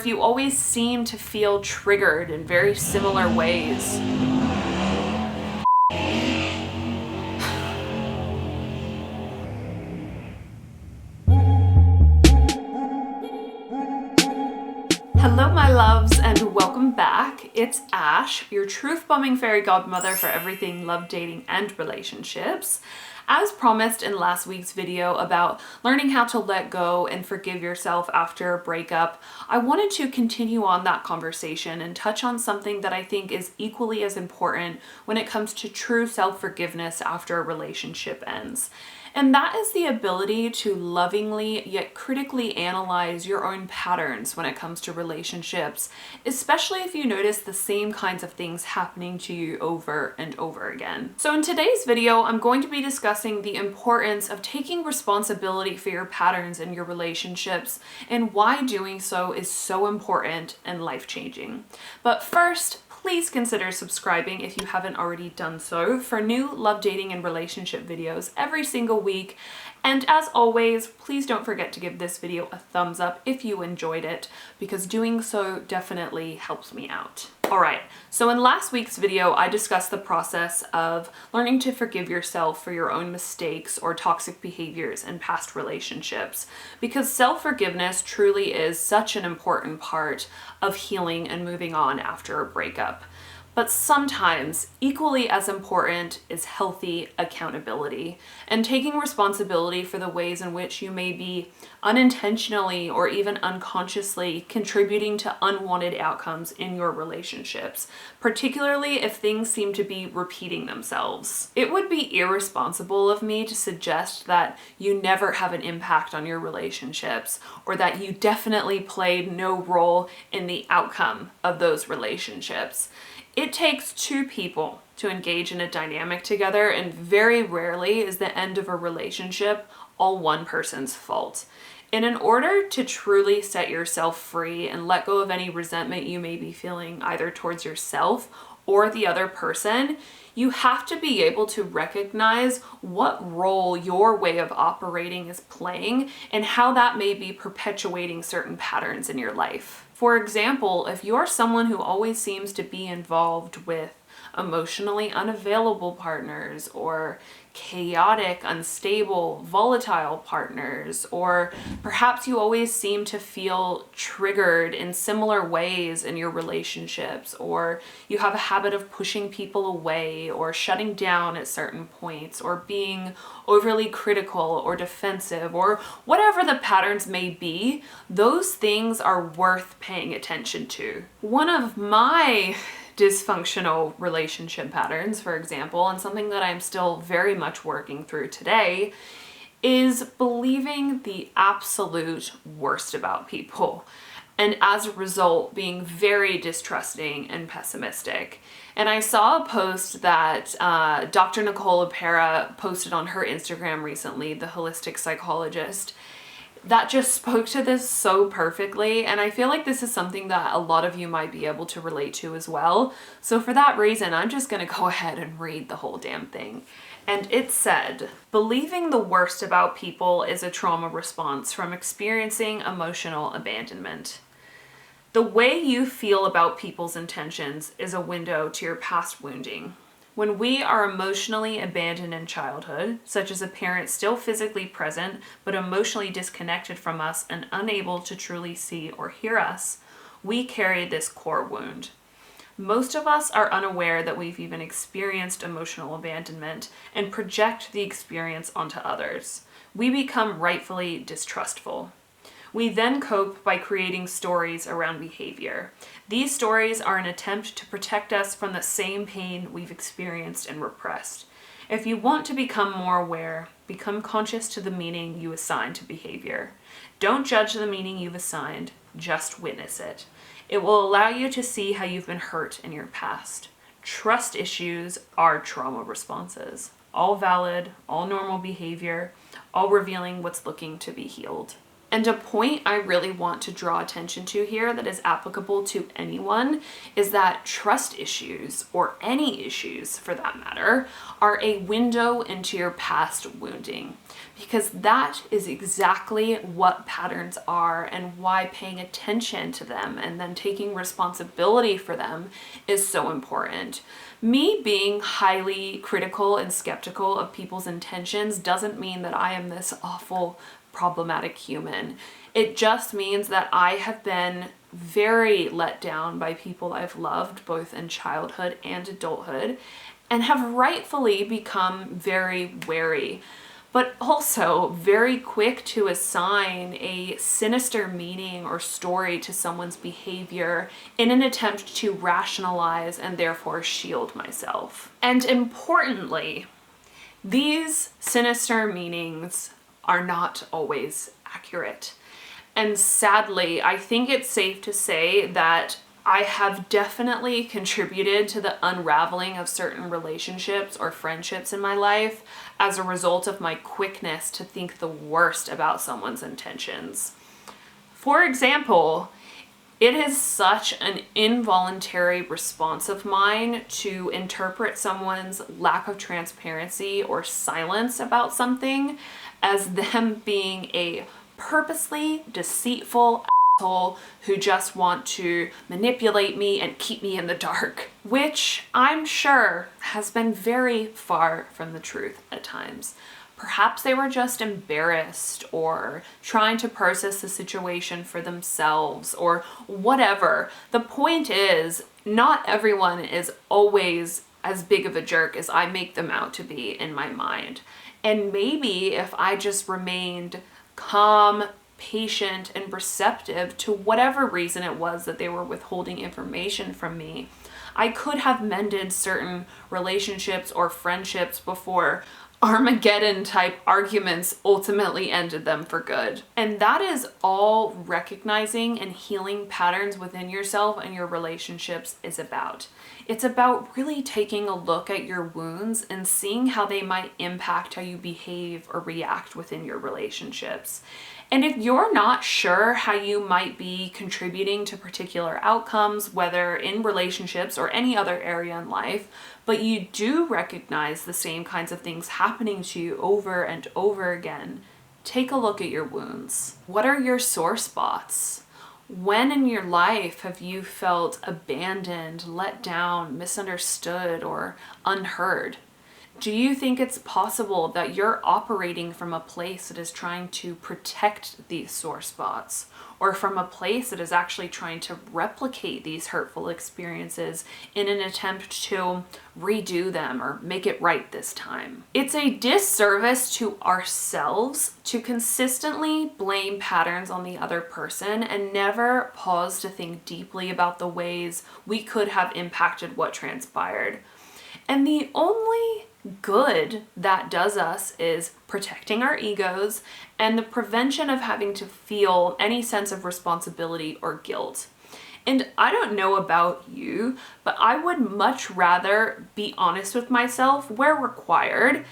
if you always seem to feel triggered in very similar ways. Hello my loves and welcome back. It's Ash, your truth-bombing fairy godmother for everything love, dating and relationships. As promised in last week's video about learning how to let go and forgive yourself after a breakup, I wanted to continue on that conversation and touch on something that I think is equally as important when it comes to true self-forgiveness after a relationship ends. And that is the ability to lovingly yet critically analyze your own patterns when it comes to relationships, especially if you notice the same kinds of things happening to you over and over again. So in today's video, I'm going to be discussing the importance of taking responsibility for your patterns in your relationships and why doing so is so important and life-changing. But first, please consider subscribing if you haven't already done so for new love, dating, and relationship videos every single week. And as always, please don't forget to give this video a thumbs up if you enjoyed it, because doing so definitely helps me out. Alright, so in last week's video, I discussed the process of learning to forgive yourself for your own mistakes or toxic behaviors in past relationships, because self-forgiveness truly is such an important part of healing and moving on after a breakup. But sometimes, equally as important is healthy accountability and taking responsibility for the ways in which you may be unintentionally or even unconsciously contributing to unwanted outcomes in your relationships, particularly if things seem to be repeating themselves. It would be irresponsible of me to suggest that you never have an impact on your relationships, or that you definitely played no role in the outcome of those relationships. It takes two people to engage in a dynamic together, and very rarely is the end of a relationship all one person's fault. And in order to truly set yourself free and let go of any resentment you may be feeling either towards yourself or the other person, you have to be able to recognize what role your way of operating is playing and how that may be perpetuating certain patterns in your life. For example, if you're someone who always seems to be involved with emotionally unavailable partners, or chaotic, unstable, volatile partners, or perhaps you always seem to feel triggered in similar ways in your relationships, or you have a habit of pushing people away or shutting down at certain points, or being overly critical or defensive, or whatever the patterns may be, those things are worth paying attention to. One of my dysfunctional relationship patterns, for example, and something that I'm still very much working through today, is believing the absolute worst about people, and as a result being very distrusting and pessimistic. And I saw a post that Dr. Nicole LePera posted on her Instagram recently, the holistic psychologist, that just spoke to this so perfectly, and I feel like this is something that a lot of you might be able to relate to as well. So for that reason, I'm just gonna go ahead and read the whole damn thing. And it said, "Believing the worst about people is a trauma response from experiencing emotional abandonment. The way you feel about people's intentions is a window to your past wounding. When we are emotionally abandoned in childhood, such as a parent still physically present but emotionally disconnected from us and unable to truly see or hear us, we carry this core wound. Most of us are unaware that we've even experienced emotional abandonment and project the experience onto others. We become rightfully distrustful. We then cope by creating stories around behavior. These stories are an attempt to protect us from the same pain we've experienced and repressed. If you want to become more aware, become conscious to the meaning you assign to behavior. Don't judge the meaning you've assigned, just witness it. It will allow you to see how you've been hurt in your past. Trust issues are trauma responses. All valid, all normal behavior, all revealing what's looking to be healed." And a point I really want to draw attention to here that is applicable to anyone is that trust issues, or any issues for that matter, are a window into your past wounding. Because that is exactly what patterns are, and why paying attention to them and then taking responsibility for them is so important. Me being highly critical and skeptical of people's intentions doesn't mean that I am this awful, problematic human. It just means that I have been very let down by people I've loved, both in childhood and adulthood, and have rightfully become very wary, but also very quick to assign a sinister meaning or story to someone's behavior in an attempt to rationalize and therefore shield myself. And importantly, these sinister meanings are not always accurate. And sadly, I think it's safe to say that I have definitely contributed to the unraveling of certain relationships or friendships in my life as a result of my quickness to think the worst about someone's intentions. For example, it is such an involuntary response of mine to interpret someone's lack of transparency or silence about something as them being a purposely deceitful asshole who just want to manipulate me and keep me in the dark, which I'm sure has been very far from the truth at times. Perhaps they were just embarrassed or trying to process the situation for themselves or whatever. The point is, not everyone is always as big of a jerk as I make them out to be in my mind. And maybe if I just remained calm, patient, and receptive to whatever reason it was that they were withholding information from me, I could have mended certain relationships or friendships before Armageddon type arguments ultimately ended them for good. And that is all recognizing and healing patterns within yourself and your relationships is about. It's about really taking a look at your wounds and seeing how they might impact how you behave or react within your relationships. And if you're not sure how you might be contributing to particular outcomes, whether in relationships or any other area in life, but you do recognize the same kinds of things happening to you over and over again, take a look at your wounds. What are your sore spots? When in your life have you felt abandoned, let down, misunderstood, or unheard? Do you think it's possible that you're operating from a place that is trying to protect these sore spots, or from a place that is actually trying to replicate these hurtful experiences in an attempt to redo them or make it right this time? It's a disservice to ourselves to consistently blame patterns on the other person and never pause to think deeply about the ways we could have impacted what transpired. And the only good that does us is protecting our egos and the prevention of having to feel any sense of responsibility or guilt. And I don't know about you, but I would much rather be honest with myself where required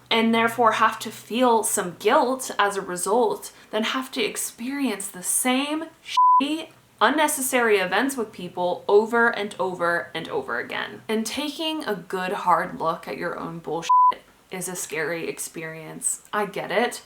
and therefore have to feel some guilt as a result than have to experience the same shitty, unnecessary events with people over and over and over again. And taking a good hard look at your own bullshit is a scary experience. I get it,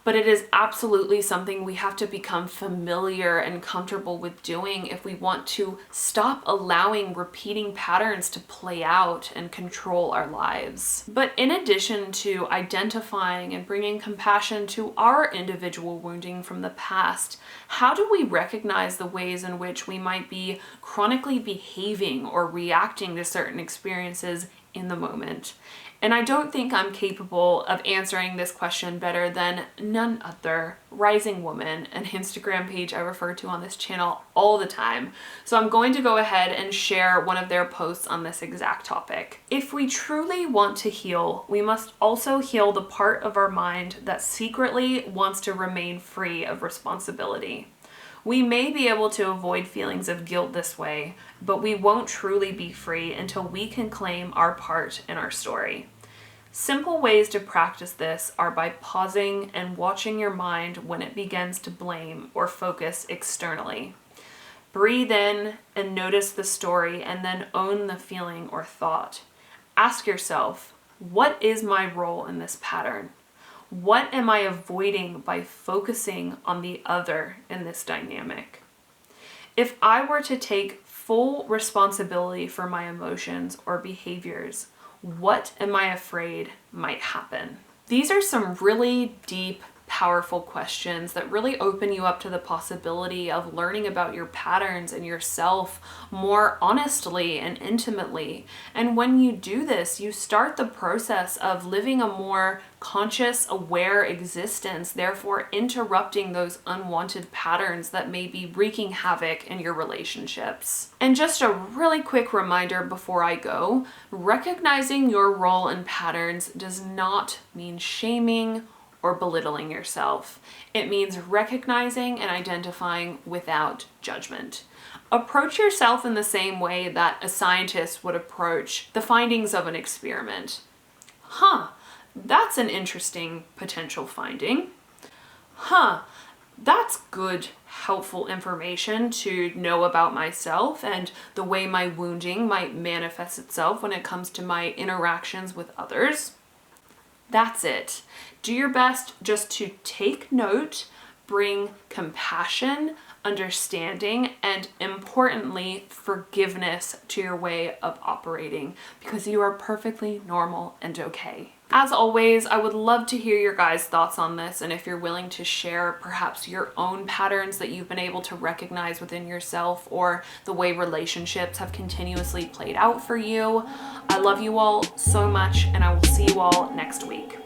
but it is absolutely something we have to become familiar and comfortable with doing if we want to stop allowing repeating patterns to play out and control our lives. But in addition to identifying and bringing compassion to our individual wounding from the past, how do we recognize the ways in which we might be chronically behaving or reacting to certain experiences in the moment? And I don't think I'm capable of answering this question better than none other, Rising Woman, an Instagram page I refer to on this channel all the time. So I'm going to go ahead and share one of their posts on this exact topic. If we truly want to heal, we must also heal the part of our mind that secretly wants to remain free of responsibility. We may be able to avoid feelings of guilt this way, but we won't truly be free until we can claim our part in our story. Simple ways to practice this are by pausing and watching your mind when it begins to blame or focus externally. Breathe in and notice the story, and then own the feeling or thought. Ask yourself, what is my role in this pattern? What am I avoiding by focusing on the other in this dynamic? If I were to take full responsibility for my emotions or behaviors, what am I afraid might happen? These are some really deep, powerful questions that really open you up to the possibility of learning about your patterns and yourself more honestly and intimately. And when you do this, you start the process of living a more conscious, aware existence, therefore interrupting those unwanted patterns that may be wreaking havoc in your relationships. And just a really quick reminder before I go, recognizing your role in patterns does not mean shaming or belittling yourself. It means recognizing and identifying without judgment. Approach yourself in the same way that a scientist would approach the findings of an experiment. That's an interesting potential finding. That's good, helpful information to know about myself and the way my wounding might manifest itself when it comes to my interactions with others. That's it. Do your best just to take note, bring compassion, understanding, and importantly, forgiveness to your way of operating, because you are perfectly normal and okay. As always, I would love to hear your guys' thoughts on this, and if you're willing to share perhaps your own patterns that you've been able to recognize within yourself, or the way relationships have continuously played out for you. I love you all so much, and I will see you all next week.